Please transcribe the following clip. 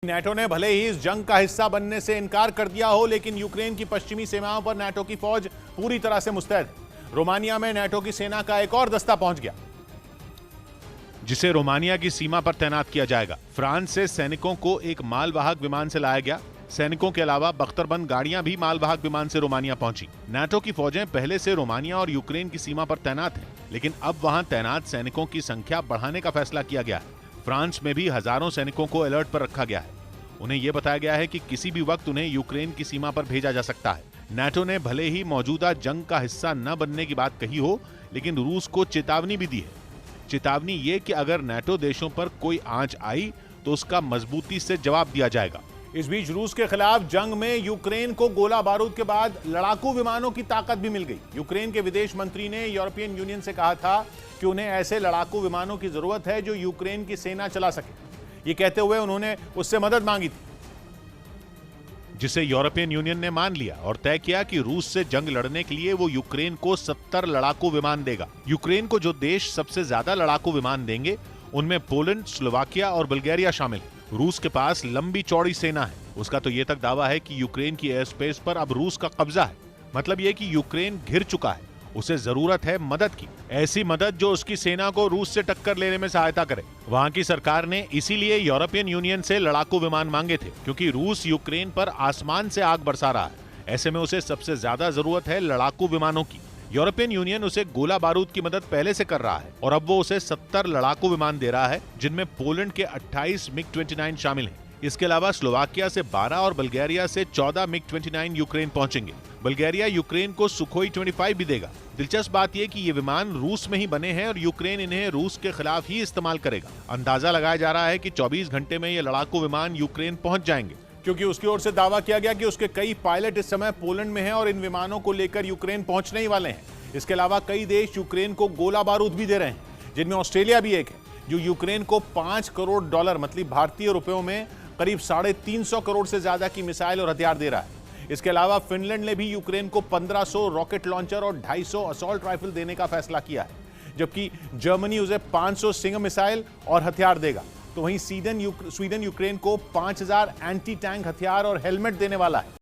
NATO ने भले ही इस जंग का हिस्सा बनने से इनकार कर दिया हो, लेकिन यूक्रेन की पश्चिमी सीमाओं पर नेटो की फौज पूरी तरह से मुस्तैद है। रोमानिया में नेटो की सेना का एक और दस्ता पहुंच गया, जिसे रोमानिया की सीमा पर तैनात किया जाएगा। फ्रांस से सैनिकों को एक मालवाहक विमान से लाया गया। सैनिकों के अलावा बख्तरबंद गाड़ियां भी मालवाहक विमान से रोमानिया पहुंची। नेटो की फौजें पहले से रोमानिया और यूक्रेन की सीमा पर तैनात हैं, लेकिन अब वहां तैनात सैनिकों की संख्या बढ़ाने का फैसला किया गया है। फ्रांस में भी हजारों सैनिकों को अलर्ट पर रखा गया है। उन्हें यह बताया गया है कि किसी भी वक्त उन्हें यूक्रेन की सीमा पर भेजा जा सकता है। नेटो ने भले ही मौजूदा जंग का हिस्सा न बनने की बात कही हो, लेकिन रूस को चेतावनी भी दी है। चेतावनी ये कि अगर नेटो देशों पर कोई आंच आई तो उसका मजबूती से जवाब दिया जाएगा। इस बीच रूस के खिलाफ जंग में यूक्रेन को गोला बारूद के बाद लड़ाकू विमानों की ताकत भी मिल गई। यूक्रेन के विदेश मंत्री ने यूरोपियन यूनियन से कहा था कि उन्हें ऐसे लड़ाकू विमानों की जरूरत है जो यूक्रेन की सेना चला सके। ये कहते हुए उन्होंने उससे मदद मांगी थी, जिसे यूरोपियन यूनियन ने मान लिया और तय किया कि रूस से जंग लड़ने के लिए वो यूक्रेन को 70 लड़ाकू विमान देगा। यूक्रेन को जो देश सबसे ज्यादा लड़ाकू विमान देंगे उनमें पोलैंड, स्लोवाकिया और बुल्गारिया शामिल है। रूस के पास लंबी चौड़ी सेना है। उसका तो ये तक दावा है कि यूक्रेन की एयर स्पेस पर अब रूस का कब्जा है। मतलब ये कि यूक्रेन घिर चुका है, उसे जरूरत है मदद की, ऐसी मदद जो उसकी सेना को रूस से टक्कर लेने में सहायता करे। वहां की सरकार ने इसीलिए यूरोपियन यूनियन से लड़ाकू विमान मांगे थे, क्योंकि रूस यूक्रेन पर आसमान से आग बरसा रहा है। ऐसे में उसे सबसे ज्यादा जरूरत है लड़ाकू विमानों की। यूरोपियन यूनियन उसे गोला बारूद की मदद पहले से कर रहा है और अब वो उसे 70 लड़ाकू विमान दे रहा है, जिनमें पोलैंड के 28 मिग-29 शामिल हैं। इसके अलावा स्लोवाकिया से 12 और बुल्गारिया से 14 मिग-29 यूक्रेन पहुंचेंगे। बुल्गारिया यूक्रेन को सुखोई 25 भी देगा। दिलचस्प बात यह कि ये विमान रूस में ही बने हैं और यूक्रेन इन्हें रूस के खिलाफ ही इस्तेमाल करेगा। अंदाजा लगाया जा रहा है कि 24 घंटे में ये लड़ाकू विमान यूक्रेन पहुंच जाएंगे, क्योंकि उसकी ओर से दावा किया गया कि उसके कई पायलट इस समय पोलैंड में हैं और इन विमानों को लेकर यूक्रेन पहुंचने ही वाले हैं। इसके अलावा कई देश यूक्रेन को गोला बारूद भी दे रहे हैं, जिनमें ऑस्ट्रेलिया भी एक है, जो यूक्रेन को $5 करोड़ मतलब भारतीय रुपयों में करीब 350 करोड़ से ज्यादा की मिसाइल और हथियार दे रहा है। इसके अलावा फिनलैंड ने भी यूक्रेन को 1500 रॉकेट लॉन्चर और 250 असॉल्ट राइफल देने का फैसला किया है, जबकि जर्मनी उसे 500 सिंह मिसाइल और हथियार देगा। तो वहीं स्वीडन यूक्रेन को 5000 एंटी टैंक हथियार और हेलमेट देने वाला है।